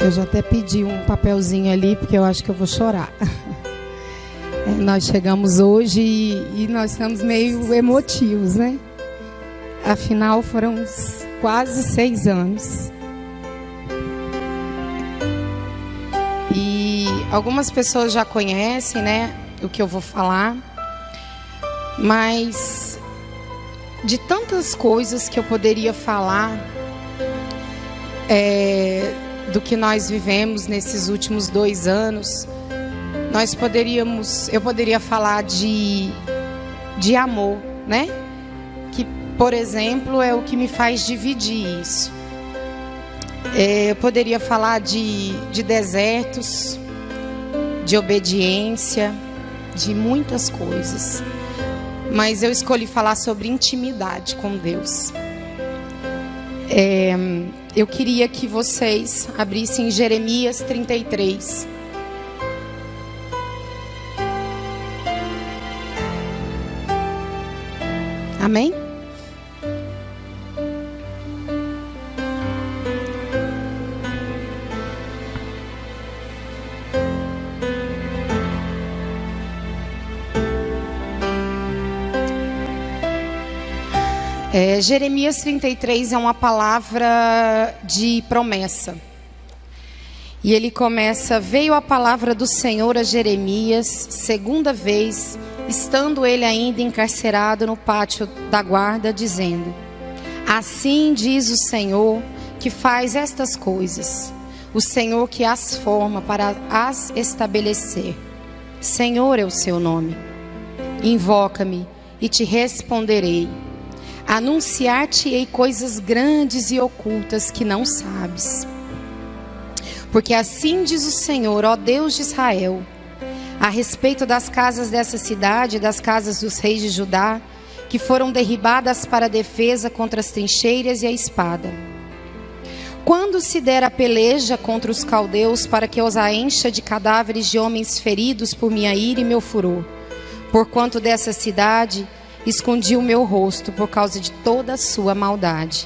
Eu já até pedi um papelzinho ali, porque eu acho que eu vou chorar. Nós chegamos hoje e nós estamos meio emotivos, né? Afinal, foram quase 6 anos. E algumas pessoas já conhecem, né, o que eu vou falar. Mas de tantas coisas que eu poderia falar, do que nós vivemos nesses últimos 2 anos, eu poderia falar de amor, né? Que, por exemplo, é o que me faz dividir isso. Eu poderia falar de desertos, de obediência, de muitas coisas. Mas eu escolhi falar sobre intimidade com Deus. Eu queria que vocês abrissem Jeremias 33. Amém? Jeremias 33 é uma palavra de promessa. E ele começa: veio a palavra do Senhor a Jeremias, 2ª vez, estando ele ainda encarcerado no pátio da guarda, dizendo: assim diz o Senhor que faz estas coisas, o Senhor que as forma para as estabelecer. Senhor é o seu nome. Invoca-me e te responderei. Anunciar-te-ei coisas grandes e ocultas que não sabes. Porque assim diz o Senhor, ó Deus de Israel, a respeito das casas dessa cidade, das casas dos reis de Judá, que foram derribadas para a defesa contra as trincheiras e a espada. Quando se der a peleja contra os caldeus, para que os a encha de cadáveres de homens feridos por minha ira e meu furor, porquanto dessa cidade escondi o meu rosto por causa de toda a sua maldade.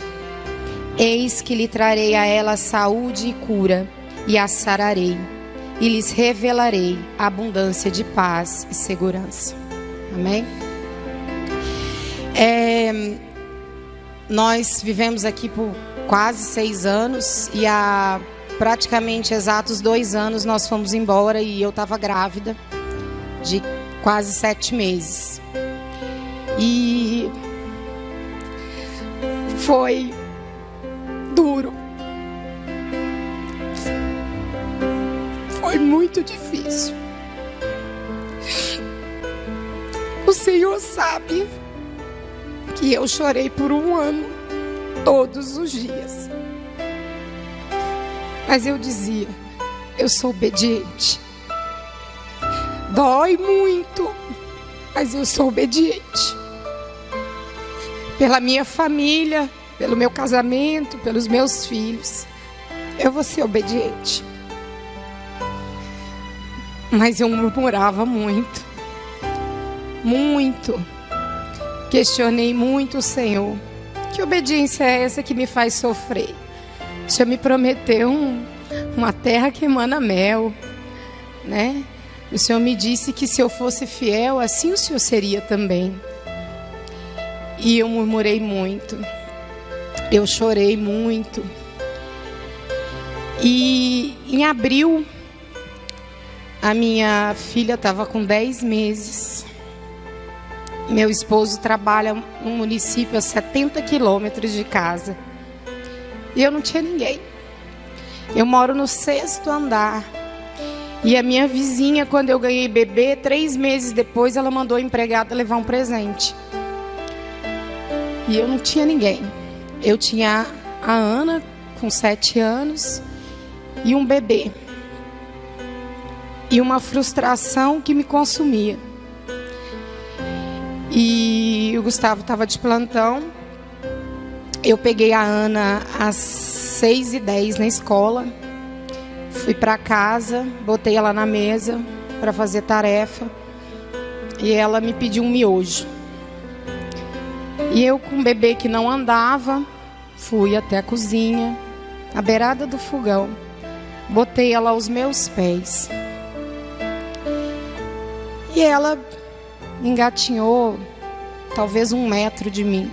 Eis que lhe trarei a ela saúde e cura, e a sararei, e lhes revelarei a abundância de paz e segurança. Amém? Nós vivemos aqui por quase 6 anos, e há praticamente exatos 2 anos nós fomos embora, e eu estava grávida de quase 7 meses. E foi duro. Foi muito difícil. O Senhor sabe que eu chorei por 1 ano, todos os dias. Mas eu dizia: eu sou obediente. Dói muito, mas eu sou obediente. Pela minha família, pelo meu casamento, pelos meus filhos, eu vou ser obediente. Mas eu murmurava muito, muito. Questionei muito o Senhor. Que obediência é essa que me faz sofrer? O Senhor me prometeu uma terra que emana mel, né? O Senhor me disse que se eu fosse fiel, assim o Senhor seria também. E eu murmurei muito. Eu chorei muito. E em abril, a minha filha estava com 10 meses. Meu esposo trabalha num município a 70 quilômetros de casa. E eu não tinha ninguém. Eu moro no 6º andar. E a minha vizinha, quando eu ganhei bebê, 3 meses depois, ela mandou a empregada levar um presente. E eu não tinha ninguém. Eu tinha a Ana, com 7 anos, e um bebê. E uma frustração que me consumia. E o Gustavo estava de plantão. Eu peguei a Ana às 6h10 na escola. Fui para casa, botei ela na mesa para fazer tarefa. E ela me pediu um miojo. E eu, com um bebê que não andava, fui até a cozinha, à beirada do fogão, botei ela aos meus pés. E ela engatinhou talvez 1 metro de mim.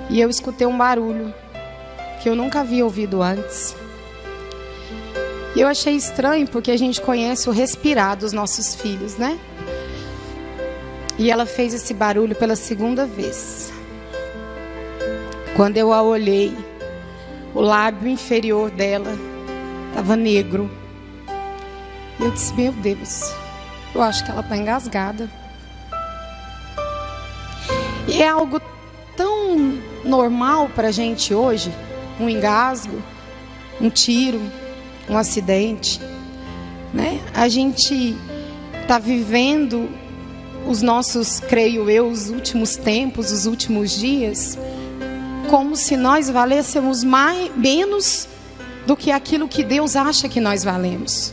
E eu escutei um barulho que eu nunca havia ouvido antes. E eu achei estranho, porque a gente conhece o respirar dos nossos filhos, né? E ela fez esse barulho pela 2ª vez. Quando eu a olhei, o lábio inferior dela estava negro. E eu disse, meu Deus, eu acho que ela está engasgada. E é algo tão normal para a gente hoje, um engasgo, um tiro, um acidente, né? A gente está vivendo os nossos, creio eu, os últimos tempos, os últimos dias, como se nós valêssemos menos do que aquilo que Deus acha que nós valemos.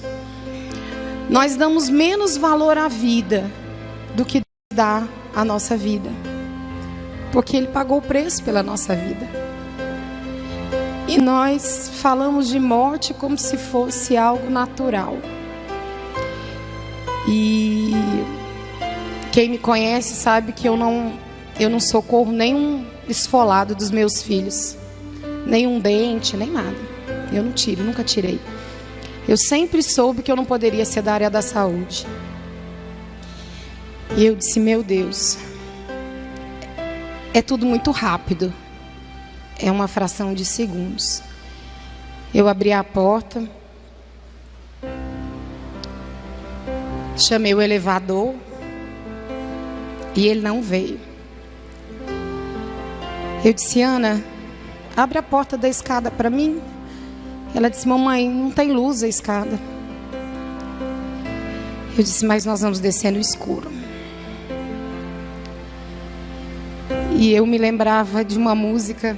Nós damos menos valor à vida do que dá à nossa vida, porque Ele pagou o preço pela nossa vida. E nós falamos de morte como se fosse algo natural. E quem me conhece sabe que eu não socorro nenhum esfolado dos meus filhos, nenhum dente, nem nada. Eu não tiro, nunca tirei. Eu sempre soube que eu não poderia ser da área da saúde. E eu disse, meu Deus, é tudo muito rápido. É uma fração de segundos. Eu abri a porta, chamei o elevador e ele não veio. Eu disse, Ana, abre a porta da escada para mim. Ela disse, mamãe, não tem luz a escada. Eu disse, mas nós vamos descer no escuro. E eu me lembrava de uma música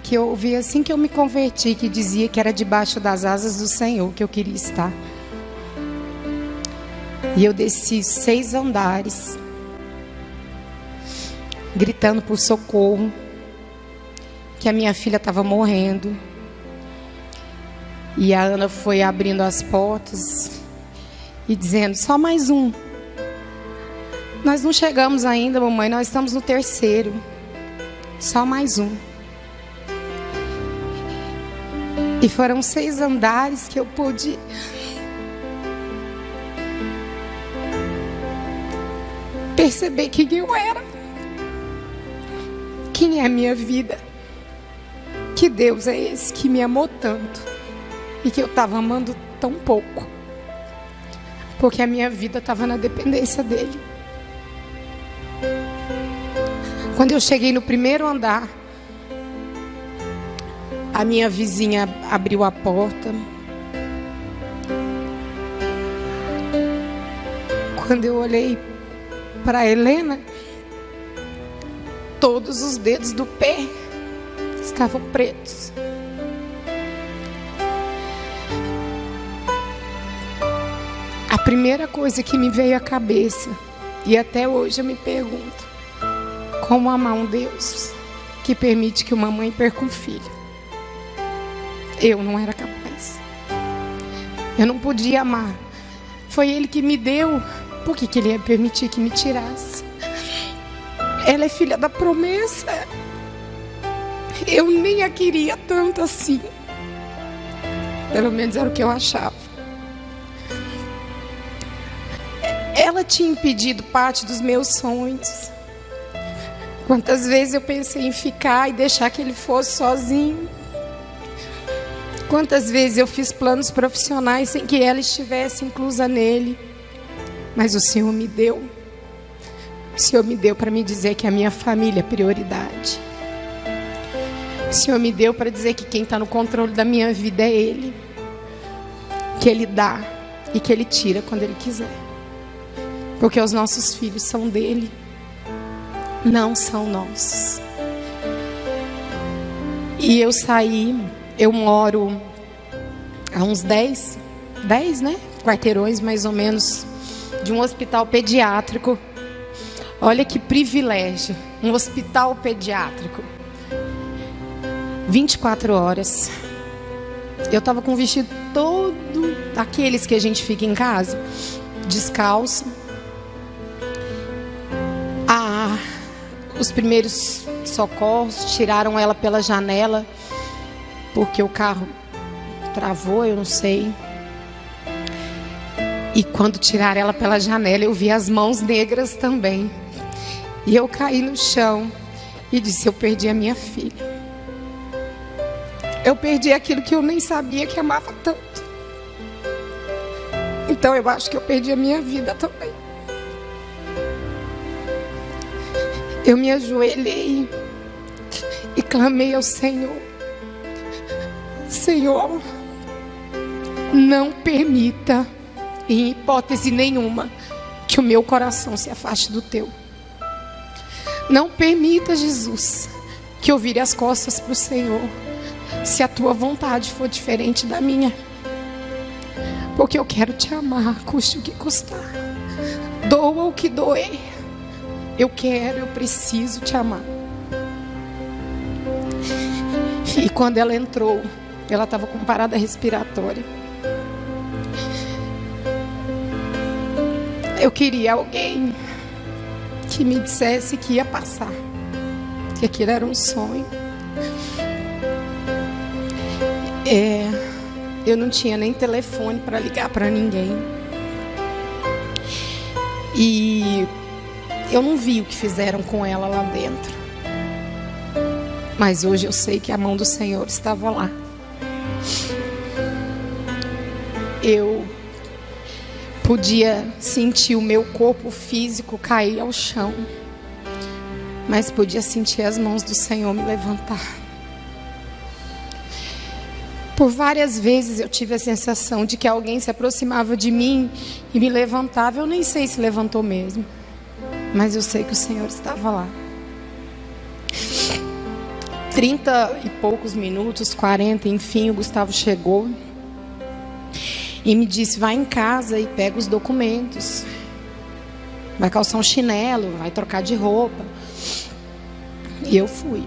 que eu ouvi assim que eu me converti, que dizia que era debaixo das asas do Senhor que eu queria estar. E eu desci 6 andares, gritando por socorro, que a minha filha estava morrendo. E a Ana foi abrindo as portas e dizendo, só mais um. Nós não chegamos ainda, mamãe, nós estamos no 3º. Só mais um. E foram 6 andares que eu pude perceber quem eu era, quem é a minha vida, que Deus é esse que me amou tanto e que eu estava amando tão pouco, porque a minha vida estava na dependência dele. Quando eu cheguei no 1º andar, a minha vizinha abriu a porta. Quando eu olhei para Helena, todos os dedos do pé estavam pretos. A primeira coisa que me veio à cabeça, e até hoje eu me pergunto, como amar um Deus que permite que uma mãe perca um filho? Eu não era capaz. Eu não podia amar. Foi Ele que me deu. Por que Ele ia permitir que me tirasse? Ela é filha da promessa. Eu nem a queria tanto assim. Pelo menos era o que eu achava. Ela tinha impedido parte dos meus sonhos. Quantas vezes eu pensei em ficar e deixar que ele fosse sozinho. Quantas vezes eu fiz planos profissionais sem que ela estivesse inclusa nele. Mas o Senhor me deu. O Senhor me deu para me dizer que a minha família é prioridade. O Senhor me deu para dizer que quem está no controle da minha vida é Ele. Que Ele dá e que Ele tira quando Ele quiser. Porque os nossos filhos são dele. Não são nossos. E eu saí, eu moro a uns 10, né? Quarteirões mais ou menos de um hospital pediátrico. Olha que privilégio, um hospital pediátrico. 24 horas. Eu estava com o vestido todo daqueles que a gente fica em casa, descalço. Os primeiros socorros tiraram ela pela janela, porque o carro travou, eu não sei. E quando tiraram ela pela janela, eu vi as mãos negras também. E eu caí no chão e disse: eu perdi a minha filha. Eu perdi aquilo que eu nem sabia que amava tanto. Então eu acho que eu perdi a minha vida também. Eu me ajoelhei e clamei ao Senhor: Senhor, não permita, em hipótese nenhuma, que o meu coração se afaste do teu. Não permita, Jesus, que eu vire as costas para o Senhor, se a tua vontade for diferente da minha. Porque eu quero te amar, custe o que custar, doa o que doer. Eu preciso te amar. E quando ela entrou, ela estava com parada respiratória. Eu queria alguém que me dissesse que ia passar, que aquilo era um sonho. Eu não tinha nem telefone para ligar para ninguém. E eu não vi o que fizeram com ela lá dentro. Mas hoje eu sei que a mão do Senhor estava lá. Eu podia sentir o meu corpo físico cair ao chão, mas podia sentir as mãos do Senhor me levantar. Por várias vezes eu tive a sensação de que alguém se aproximava de mim e me levantava. Eu nem sei se levantou mesmo, mas eu sei que o Senhor estava lá. 30 e poucos minutos, 40, enfim, o Gustavo chegou e me disse: vai em casa e pega os documentos, vai calçar um chinelo, vai trocar de roupa. E eu fui.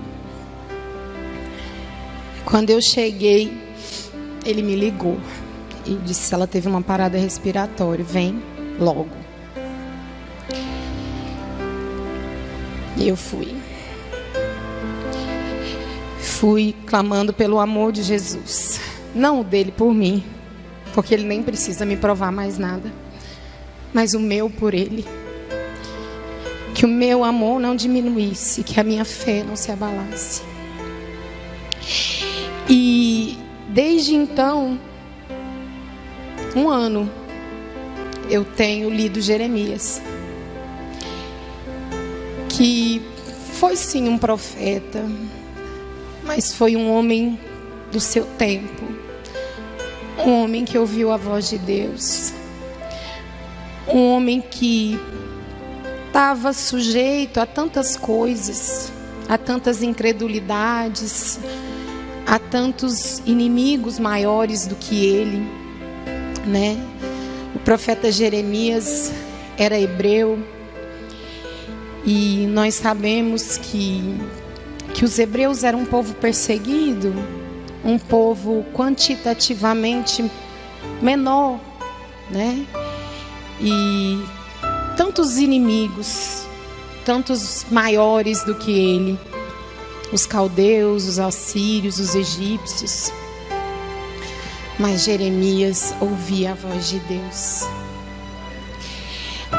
Quando eu cheguei, ele me ligou e disse: ela teve uma parada respiratória, vem logo. E eu fui clamando pelo amor de Jesus, não o dele por mim, porque ele nem precisa me provar mais nada, mas o meu por ele. Que o meu amor não diminuísse, que a minha fé não se abalasse. E desde então, 1 ano, eu tenho lido Jeremias, que foi sim um profeta, mas foi um homem do seu tempo, um homem que ouviu a voz de Deus, um homem que estava sujeito a tantas coisas, a tantas incredulidades, a tantos inimigos maiores do que ele, né? O profeta Jeremias era hebreu, e nós sabemos que os hebreus eram um povo perseguido, um povo quantitativamente menor, né? E tantos inimigos, tantos maiores do que ele, os caldeus, os assírios, os egípcios. Mas Jeremias ouvia a voz de Deus.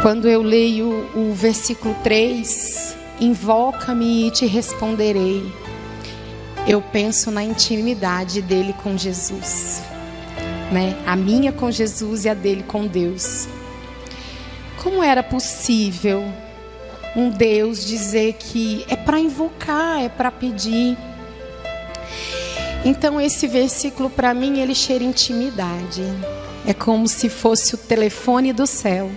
Quando eu leio o versículo 3, invoca-me e te responderei, eu penso na intimidade dele com Jesus, né? A minha com Jesus e a dele com Deus. Como era possível um Deus dizer que é para invocar, é para pedir? Então esse versículo para mim, ele cheira intimidade. É como se fosse o telefone do céu.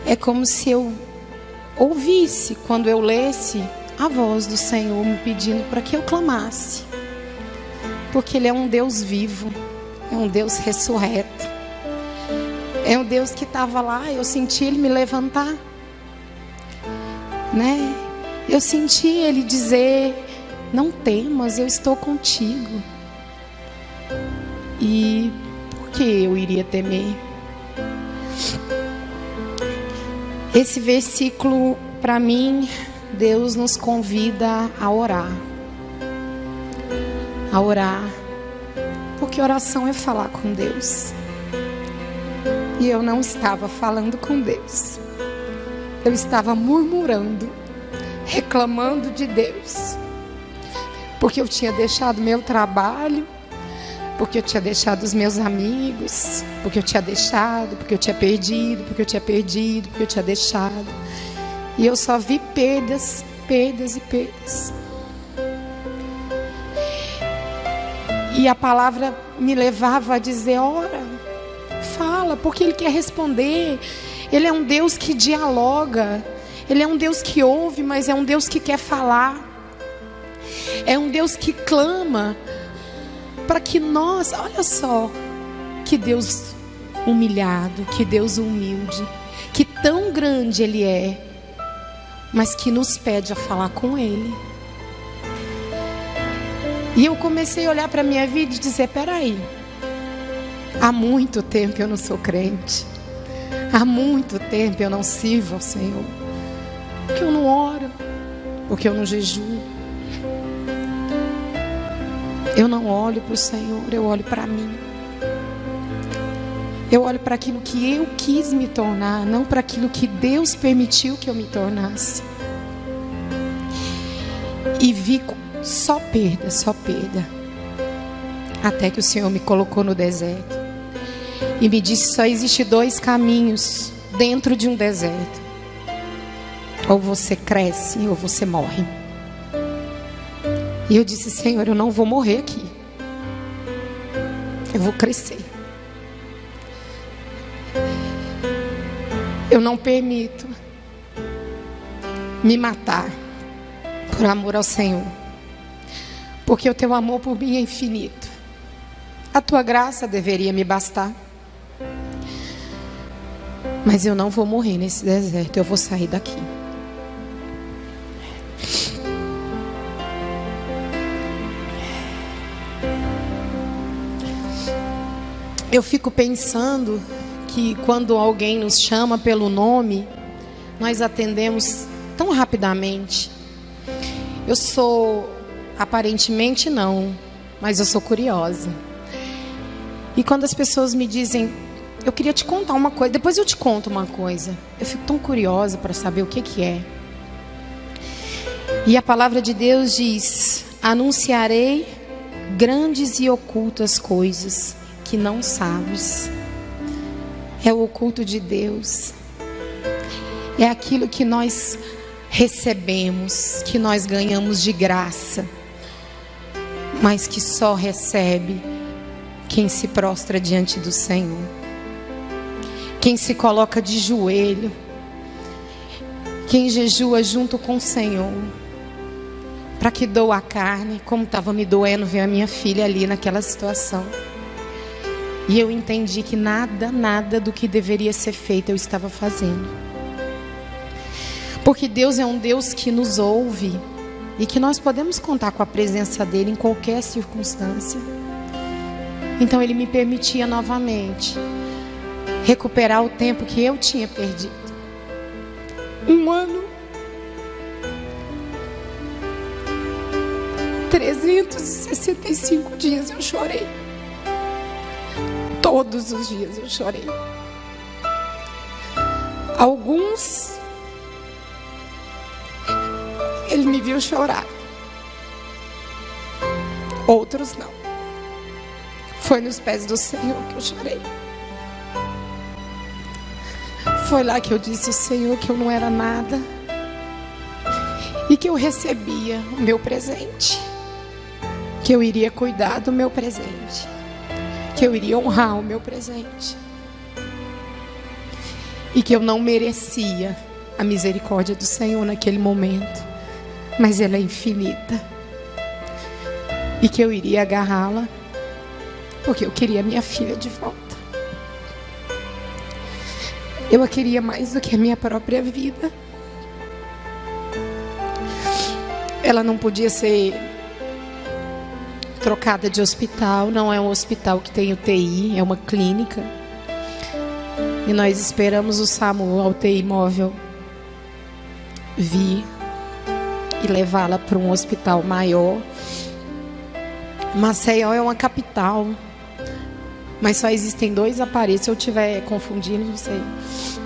É como se eu ouvisse, quando eu lesse, a voz do Senhor me pedindo para que eu clamasse. Porque Ele é um Deus vivo, é um Deus ressurreto. É um Deus que estava lá, eu senti Ele me levantar, né? Eu senti Ele dizer: não temas, eu estou contigo. E por que eu iria temer? Esse versículo, para mim, Deus nos convida a orar. A orar. Porque oração é falar com Deus. E eu não estava falando com Deus. Eu estava murmurando, reclamando de Deus. Porque eu tinha deixado meu trabalho, porque eu tinha deixado os meus amigos, porque eu tinha deixado, porque eu tinha perdido, porque eu tinha perdido, porque eu tinha deixado. E eu só vi perdas, perdas e perdas. E a palavra me levava a dizer: ora, fala, porque Ele quer responder. Ele é um Deus que dialoga. Ele é um Deus que ouve, mas é um Deus que quer falar. É um Deus que clama para que nós, olha só, que Deus humilhado, que Deus humilde, que tão grande Ele é, mas que nos pede a falar com Ele. E eu comecei a olhar para a minha vida e dizer: peraí, há muito tempo eu não sou crente, há muito tempo eu não sirvo ao Senhor, porque eu não oro, porque eu não jejuo, eu não olho para o Senhor, eu olho para mim. Eu olho para aquilo que eu quis me tornar, não para aquilo que Deus permitiu que eu me tornasse. E vi só perda, só perda. Até que o Senhor me colocou no deserto e me disse: só existe 2 caminhos dentro de um deserto. Ou você cresce ou você morre. E eu disse: Senhor, eu não vou morrer aqui, eu vou crescer. Eu não permito me matar por amor ao Senhor, porque o teu amor por mim é infinito. A tua graça deveria me bastar. Mas eu não vou morrer nesse deserto, eu vou sair daqui. Eu fico pensando que quando alguém nos chama pelo nome, nós atendemos tão rapidamente. Eu sou, aparentemente não, mas eu sou curiosa. E quando as pessoas me dizem: eu queria te contar uma coisa, depois eu te conto uma coisa, eu fico tão curiosa para saber o que é. E a palavra de Deus diz: anunciarei grandes e ocultas coisas que não sabes. É o oculto de Deus. É aquilo que nós recebemos, que nós ganhamos de graça, mas que só recebe quem se prostra diante do Senhor, quem se coloca de joelho, quem jejua junto com o Senhor, para que doa a carne, como estava me doendo ver a minha filha ali naquela situação. E eu entendi que nada do que deveria ser feito eu estava fazendo. Porque Deus é um Deus que nos ouve e que nós podemos contar com a presença dEle em qualquer circunstância. Então Ele me permitia novamente recuperar o tempo que eu tinha perdido. 1 ano, 365 dias eu chorei. Todos os dias eu chorei. Alguns, Ele me viu chorar. Outros não. Foi nos pés do Senhor que eu chorei. Foi lá que eu disse ao Senhor que eu não era nada e que eu recebia o meu presente, que eu iria cuidar do meu presente, que eu iria honrar o meu presente, e que eu não merecia a misericórdia do Senhor naquele momento, mas ela é infinita, e que eu iria agarrá-la, porque eu queria minha filha de volta. Eu a queria mais do que a minha própria vida. Ela não podia ser trocada de hospital. Não é um hospital que tem UTI, é uma clínica. E nós esperamos o SAMU, a UTI móvel, vir e levá-la para um hospital maior. Maceió é uma capital, mas só existem 2 aparelhos. Se eu estiver confundindo, você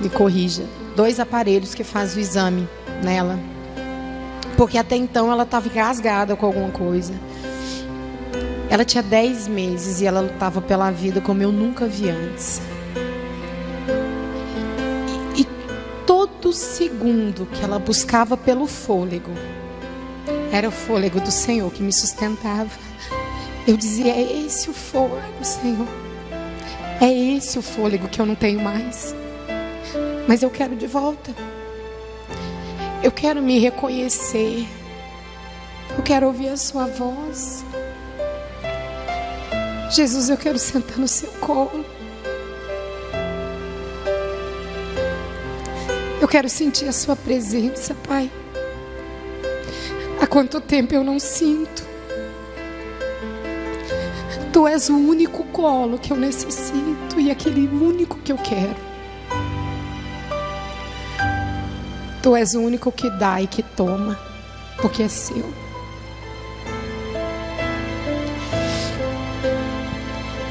me corrija. 2 aparelhos que fazem o exame nela, porque até então ela estava engasgada com alguma coisa. Ela tinha 10 meses e ela lutava pela vida como eu nunca vi antes. E todo segundo que ela buscava pelo fôlego, era o fôlego do Senhor que me sustentava. Eu dizia: é esse o fôlego, Senhor. É esse o fôlego que eu não tenho mais. Mas eu quero de volta. Eu quero me reconhecer. Eu quero ouvir a sua voz. Jesus, eu quero sentar no seu colo. Eu quero sentir a sua presença, Pai. Há quanto tempo eu não sinto. Tu és o único colo que eu necessito e aquele único que eu quero. Tu és o único que dá e que toma, porque é seu.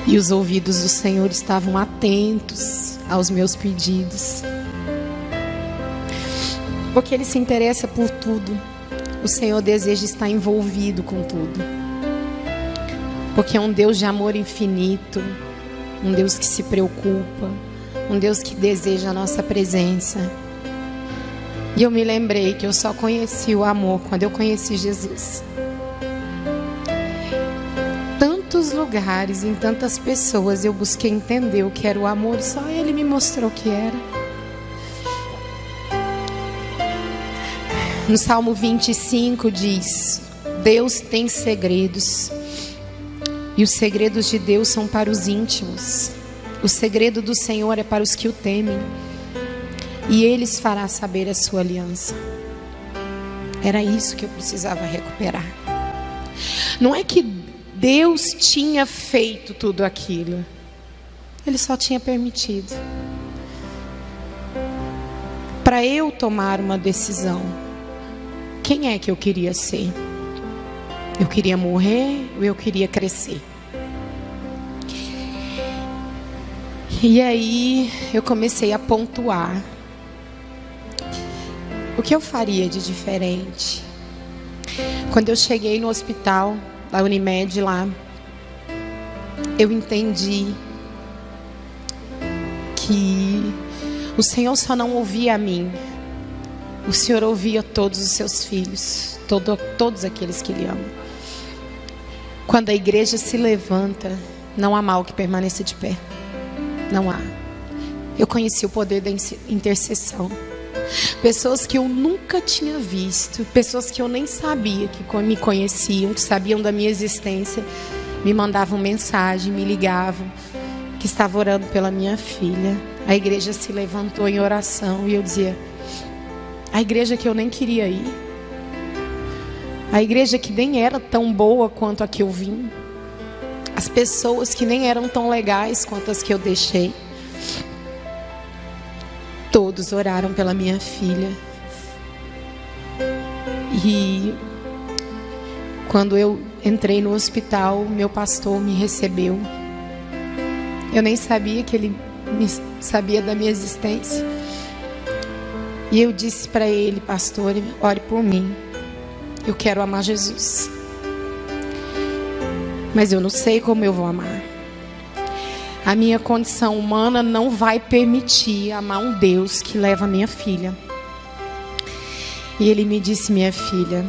E os ouvidos do Senhor estavam atentos aos meus pedidos, porque Ele se interessa por tudo. O Senhor deseja estar envolvido com tudo, porque é um Deus de amor infinito, um Deus que se preocupa, um Deus que deseja a nossa presença. E eu me lembrei que eu só conheci o amor quando eu conheci Jesus. Tantos lugares, em tantas pessoas, eu busquei entender o que era o amor, e só Ele me mostrou o que era. No Salmo 25 diz: Deus tem segredos, e os segredos de Deus são para os íntimos. O segredo do Senhor é para os que o temem, e Ele fará saber a sua aliança. Era isso que eu precisava recuperar. Não é que Deus tinha feito tudo aquilo, Ele só tinha permitido, para eu tomar uma decisão. Quem é que eu queria ser? Eu queria morrer ou eu queria crescer? E aí eu comecei a pontuar o que eu faria de diferente. Quando eu cheguei no hospital da Unimed lá, eu entendi que o Senhor só não ouvia a mim, o Senhor ouvia todos os seus filhos, todos aqueles que Ele ama. Quando a igreja se levanta, não há mal que permaneça de pé. Não há. Eu conheci o poder da intercessão. Pessoas que eu nunca tinha visto, pessoas que eu nem sabia que me conheciam, que sabiam da minha existência, me mandavam mensagem, me ligavam, que estavam orando pela minha filha. A igreja se levantou em oração e eu dizia: a igreja que eu nem queria ir, a igreja que nem era tão boa quanto a que eu vim, as pessoas que nem eram tão legais quanto as que eu deixei, todos oraram pela minha filha. E quando eu entrei no hospital, meu pastor me recebeu. Eu nem sabia que ele sabia da minha existência. E eu disse para ele: pastor, ore por mim. Eu quero amar Jesus, mas eu não sei como eu vou amar. A minha condição humana não vai permitir amar um Deus que leva a minha filha. E ele me disse: minha filha,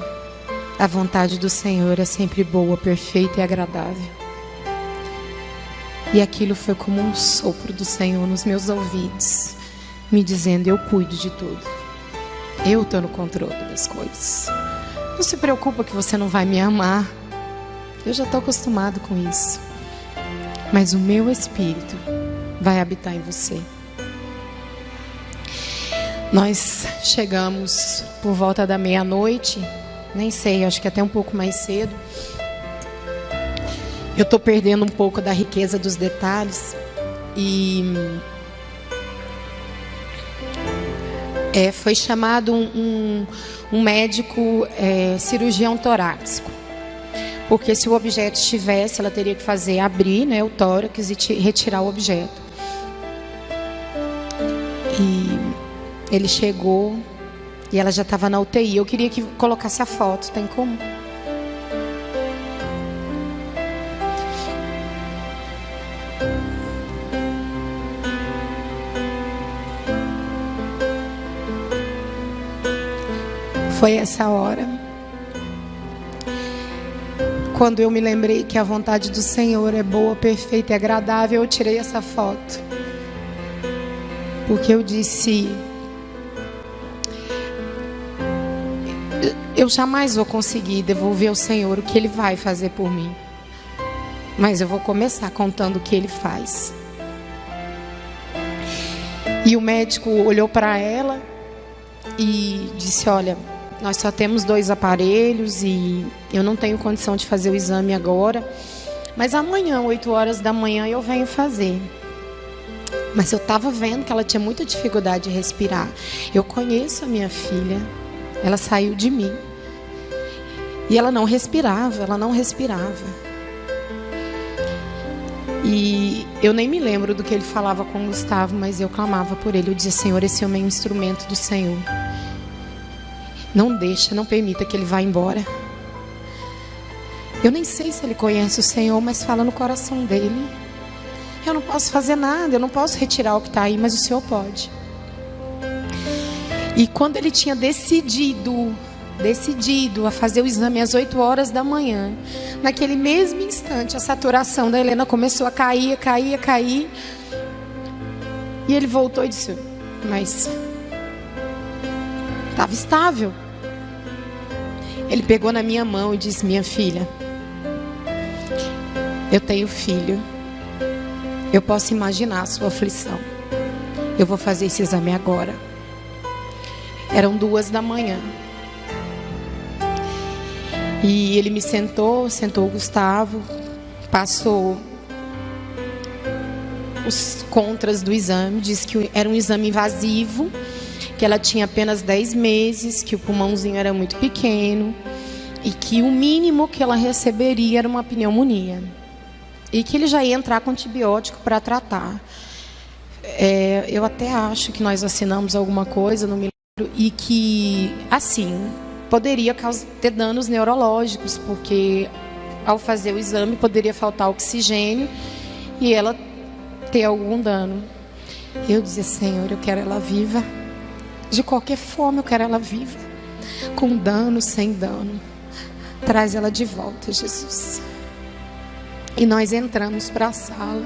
a vontade do Senhor é sempre boa, perfeita e agradável. E aquilo foi como um sopro do Senhor nos meus ouvidos, me dizendo: eu cuido de tudo. Eu estou no controle das coisas. Não se preocupa que você não vai me amar. Eu já estou acostumado com isso. Mas o meu Espírito vai habitar em você. Nós chegamos por volta da meia-noite, nem sei, acho que até um pouco mais cedo. Eu estou perdendo um pouco da riqueza dos detalhes. E foi chamado um médico cirurgião torácico. Porque se o objeto estivesse, ela teria que abrir, né, o tórax e retirar o objeto. E ele chegou e ela já estava na UTI. Eu queria que colocasse a foto, tem como? Foi essa hora, quando eu me lembrei que a vontade do Senhor é boa, perfeita e agradável, eu tirei essa foto. Porque eu disse, eu jamais vou conseguir devolver ao Senhor o que Ele vai fazer por mim. Mas eu vou começar contando o que Ele faz. E o médico olhou para ela e disse, olha, nós só temos 2 aparelhos e eu não tenho condição de fazer o exame agora. Mas amanhã, 8 horas da manhã, eu venho fazer. Mas eu estava vendo que ela tinha muita dificuldade de respirar. Eu conheço a minha filha. Ela saiu de mim. E ela não respirava, E eu nem me lembro do que ele falava com o Gustavo, mas eu clamava por ele. Eu dizia, Senhor, esse é o meu instrumento do Senhor. Não permita que ele vá embora. Eu nem sei se ele conhece o Senhor, mas fala no coração dele. Eu não posso fazer nada, eu não posso retirar o que está aí, mas o Senhor pode. E quando ele tinha decidido a fazer o exame às 8 horas da manhã, naquele mesmo instante, a saturação da Helena começou a cair. E ele voltou e disse, mas estava estável. Ele pegou na minha mão e disse, minha filha, eu tenho filho. Eu posso imaginar a sua aflição. Eu vou fazer esse exame agora. Eram 2 da manhã. E ele me sentou o Gustavo, passou os contras do exame, disse que era um exame invasivo, que ela tinha apenas 10 meses, que o pulmãozinho era muito pequeno e que o mínimo que ela receberia era uma pneumonia. E que ele já ia entrar com antibiótico para tratar. Eu até acho que nós assinamos alguma coisa, não me lembro, e que, assim, poderia ter danos neurológicos, porque ao fazer o exame poderia faltar oxigênio e ela ter algum dano. Eu dizia, Senhor, eu quero ela viva. De qualquer forma eu quero ela viva. Com dano, sem dano. Traz ela de volta, Jesus. E nós entramos para a sala.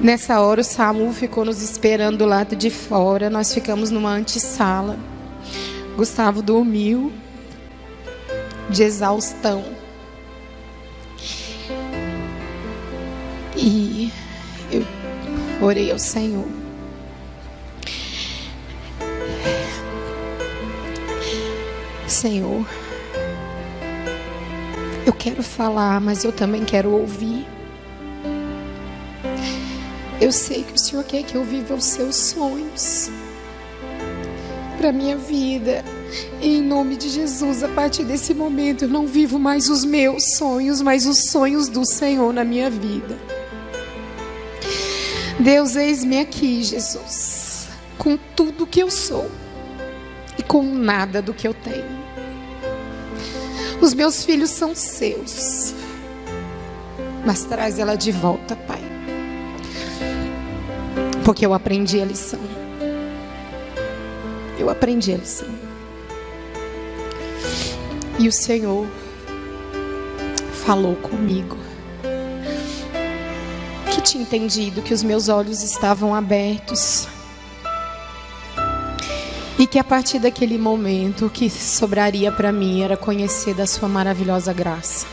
Nessa hora o SAMU ficou nos esperando do lado de fora. Nós ficamos numa antessala. Gustavo dormiu de exaustão. E eu orei ao Senhor. Senhor, eu quero falar, mas eu também quero ouvir. Eu sei que o Senhor quer que eu viva os seus sonhos para a minha vida. E em nome de Jesus, a partir desse momento, eu não vivo mais os meus sonhos, mas os sonhos do Senhor na minha vida. Deus, eis-me aqui, Jesus, com tudo que eu sou e com nada do que eu tenho. Os meus filhos são seus, mas traz ela de volta, Pai. Porque eu aprendi a lição. Eu aprendi a lição. E o Senhor falou comigo. Que tinha entendido que os meus olhos estavam abertos. E que a partir daquele momento o que sobraria para mim era conhecer da sua maravilhosa graça.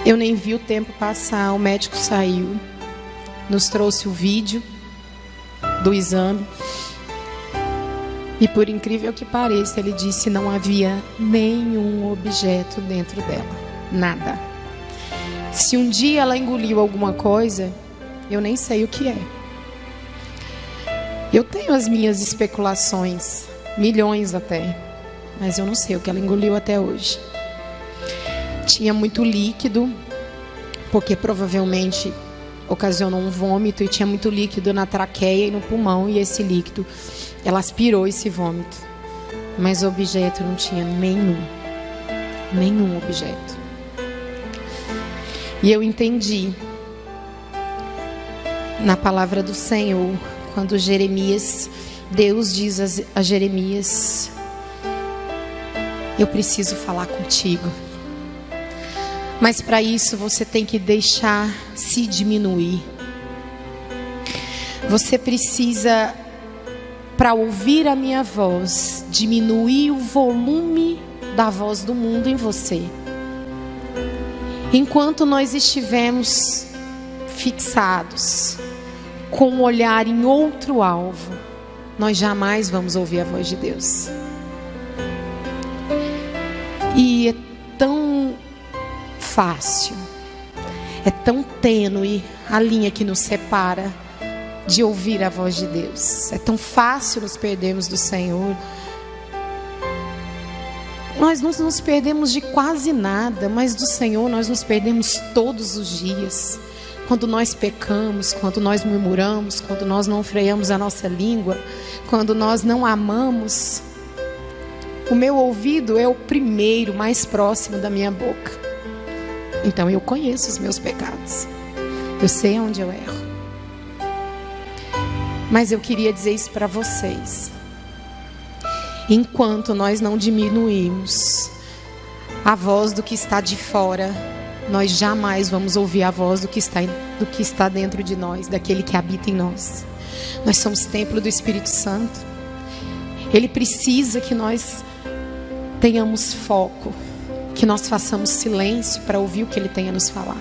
Eu nem vi o tempo passar, o médico saiu, nos trouxe o vídeo do exame. E por incrível que pareça, ele disse que não havia nenhum objeto dentro dela. nada. Se um dia ela engoliu alguma coisa, eu nem sei o que é. Eu tenho as minhas especulações, milhões até, mas eu não sei o que ela engoliu até hoje. Tinha muito líquido, porque provavelmente ocasionou um vômito, e tinha muito líquido na traqueia e no pulmão, e esse líquido, ela aspirou esse vômito. Mas o objeto não tinha nenhum objeto. E eu entendi na palavra do Senhor, quando Deus diz a Jeremias: eu preciso falar contigo. Mas para isso você tem que deixar se diminuir. Você precisa, para ouvir a minha voz, diminuir o volume da voz do mundo em você. Enquanto nós estivermos fixados com o olhar em outro alvo, nós jamais vamos ouvir a voz de Deus. E é tão fácil, é tão tênue a linha que nos separa de ouvir a voz de Deus. É tão fácil nos perdermos do Senhor. Nós não nos perdemos de quase nada, mas do Senhor nós nos perdemos todos os dias. Quando nós pecamos, quando nós murmuramos, quando nós não freamos a nossa língua, quando nós não amamos. O meu ouvido é o primeiro, mais próximo da minha boca. Então eu conheço os meus pecados. Eu sei onde eu erro. Mas eu queria dizer isso para vocês. Enquanto nós não diminuirmos a voz do que está de fora, nós jamais vamos ouvir a voz do que está dentro de nós, daquele que habita em nós. Nós somos templo do Espírito Santo. Ele precisa que nós tenhamos foco, que nós façamos silêncio para ouvir o que Ele tem a nos falar.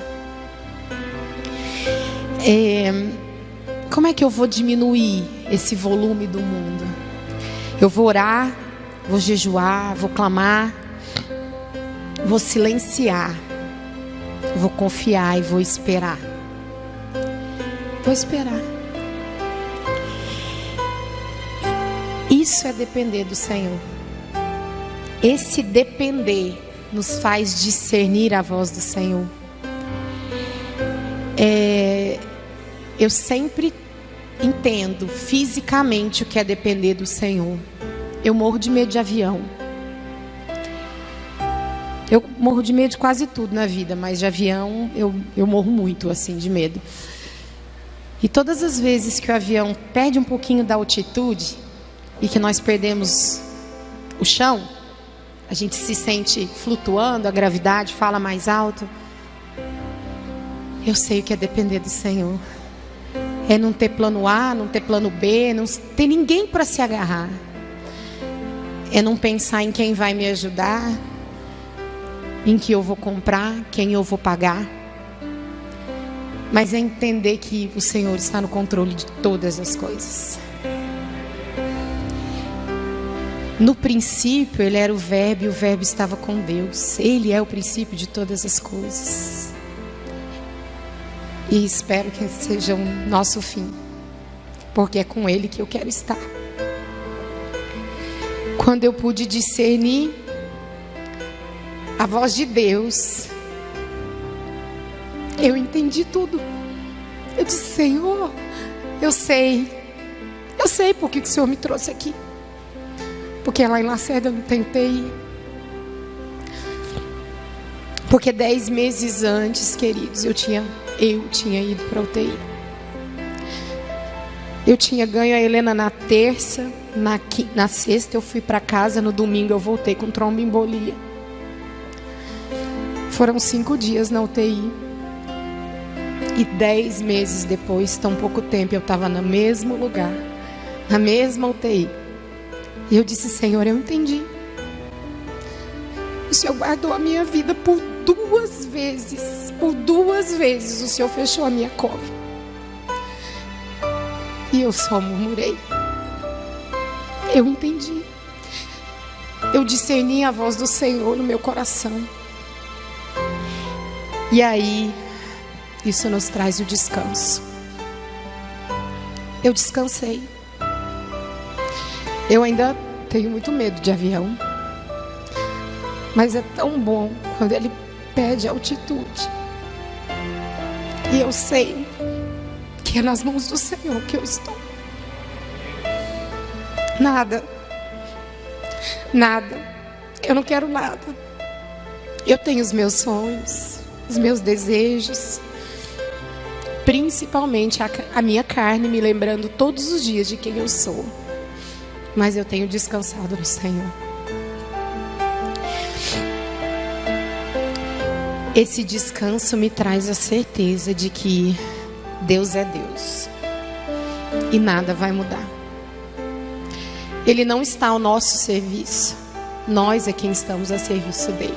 Como é que eu vou diminuir esse volume do mundo? Eu vou orar, vou jejuar, vou clamar, vou silenciar, vou confiar e vou esperar. Vou esperar. Isso é depender do Senhor. Esse depender nos faz discernir a voz do Senhor. Eu sempre entendo fisicamente o que é depender do Senhor. Eu morro de medo de avião. Eu morro de medo de quase tudo na vida, mas de avião eu morro muito assim de medo. E todas as vezes que o avião perde um pouquinho da altitude e que nós perdemos o chão, a gente se sente flutuando, a gravidade fala mais alto. Eu sei o que é depender do Senhor. É não ter plano A, não ter plano B, não ter ninguém para se agarrar. É não pensar em quem vai me ajudar, em que eu vou comprar, quem eu vou pagar. Mas é entender que o Senhor está no controle de todas as coisas. No princípio, Ele era o Verbo e o Verbo estava com Deus. Ele é o princípio de todas as coisas. E espero que seja o nosso fim, porque é com Ele que eu quero estar. Quando eu pude discernir a voz de Deus, eu entendi tudo. Eu disse: Senhor, eu sei porque que o Senhor me trouxe aqui. Porque lá em Lacerda eu não tentei. Porque 10 meses antes, queridos, eu tinha ido para a UTI. Eu tinha ganho a Helena na terça, na sexta eu fui para casa, no domingo eu voltei com tromboembolia. Foram 5 dias na UTI. E 10 meses depois, tão pouco tempo, eu estava no mesmo lugar, na mesma UTI. E eu disse: Senhor, eu entendi. O Senhor guardou a minha vida por 2 vezes. Por 2 vezes o Senhor fechou a minha cova. E eu só murmurei. Eu entendi. Eu discerni a voz do Senhor no meu coração. E aí, isso nos traz o descanso. Eu descansei. Eu ainda tenho muito medo de avião. Mas é tão bom quando ele pede altitude. E eu sei que é nas mãos do Senhor que eu estou. Nada. Eu não quero nada. Eu tenho os meus sonhos, os meus desejos. Principalmente a minha carne me lembrando todos os dias de quem eu sou. Mas eu tenho descansado no Senhor. Esse descanso me traz a certeza de que Deus é Deus. E nada vai mudar. Ele não está ao nosso serviço. Nós é quem estamos a serviço dele.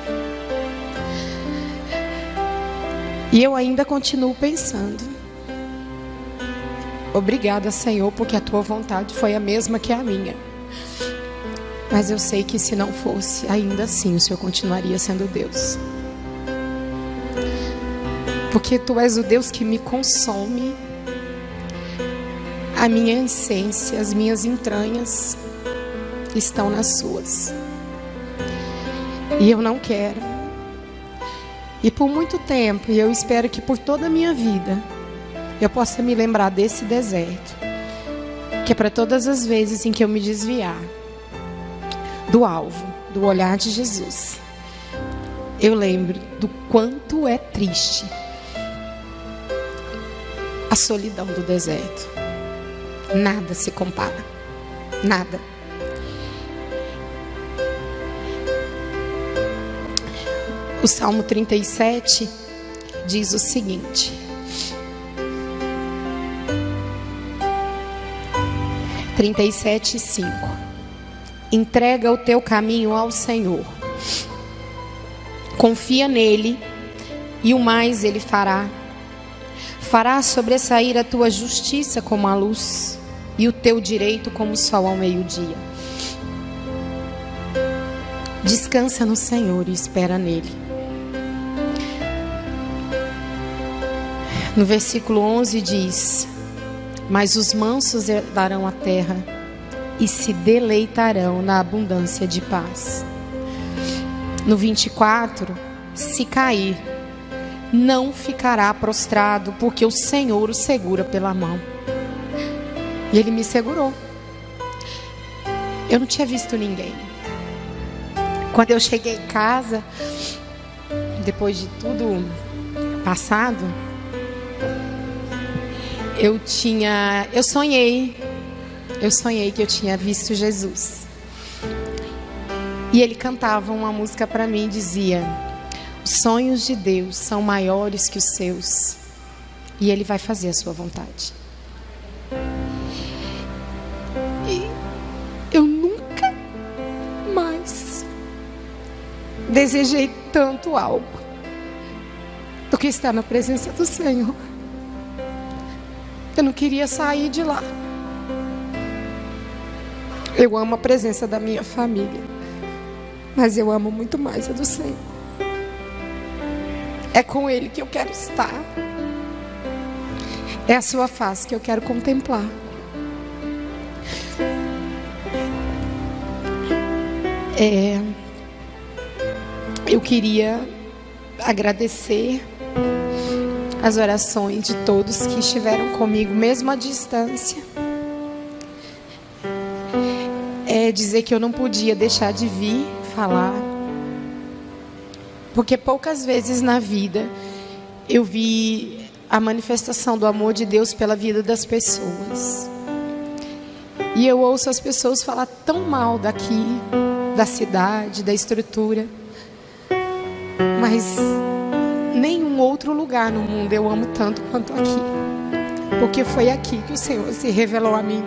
E eu ainda continuo pensando. Obrigada, Senhor, porque a tua vontade foi a mesma que a minha. Mas eu sei que se não fosse, ainda assim o Senhor continuaria sendo Deus. Porque tu és o Deus que me consome. A minha essência, as minhas entranhas estão nas suas. E eu não quero. E por muito tempo, e eu espero que por toda a minha vida, eu possa me lembrar desse deserto. Que é para todas as vezes em que eu me desviar do alvo, do olhar de Jesus, eu lembro do quanto é triste a solidão do deserto. Nada se compara. Nada. O Salmo 37 diz o seguinte: 37:5. Entrega o teu caminho ao Senhor. Confia nele e o mais ele fará. Fará sobressair a tua justiça como a luz e o teu direito como o sol ao meio-dia. Descansa no Senhor e espera nele. No versículo 11 diz: mas os mansos herdarão a terra e se deleitarão na abundância de paz. No 24, se cair, não ficará prostrado, porque o Senhor o segura pela mão. E ele me segurou. Eu não tinha visto ninguém. Quando eu cheguei em casa, depois de tudo passado, eu sonhei que eu tinha visto Jesus. E ele cantava uma música para mim e dizia: os sonhos de Deus são maiores que os seus, e ele vai fazer a sua vontade. E eu nunca mais desejei tanto algo do que estar na presença do Senhor. Eu não queria sair de lá. Eu amo a presença da minha família, mas eu amo muito mais a do Senhor. É com Ele que eu quero estar. É a sua face que eu quero contemplar. Eu queria agradecer as orações de todos que estiveram comigo, mesmo à distância. Dizer que eu não podia deixar de vir falar, porque poucas vezes na vida eu vi a manifestação do amor de Deus pela vida das pessoas. E eu ouço as pessoas falar tão mal daqui, da cidade, da estrutura, mas nenhum outro lugar no mundo eu amo tanto quanto aqui, porque foi aqui que o Senhor se revelou a mim.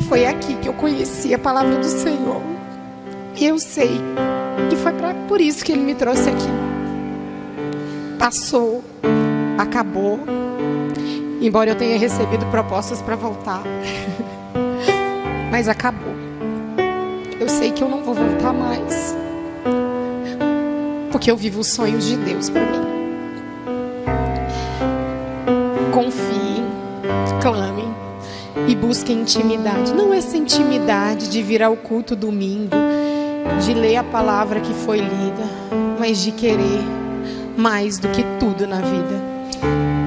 Foi aqui que eu conheci a palavra do Senhor. E eu sei que foi por isso que Ele me trouxe aqui. Passou, acabou. Embora eu tenha recebido propostas para voltar. Mas acabou. Eu sei que eu não vou voltar mais. Porque eu vivo os sonhos de Deus para mim. clamem e busquem intimidade. Não essa intimidade de vir ao culto domingo, de ler a palavra que foi lida, mas de querer mais do que tudo na vida,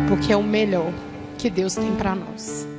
porque é o melhor que Deus tem para nós.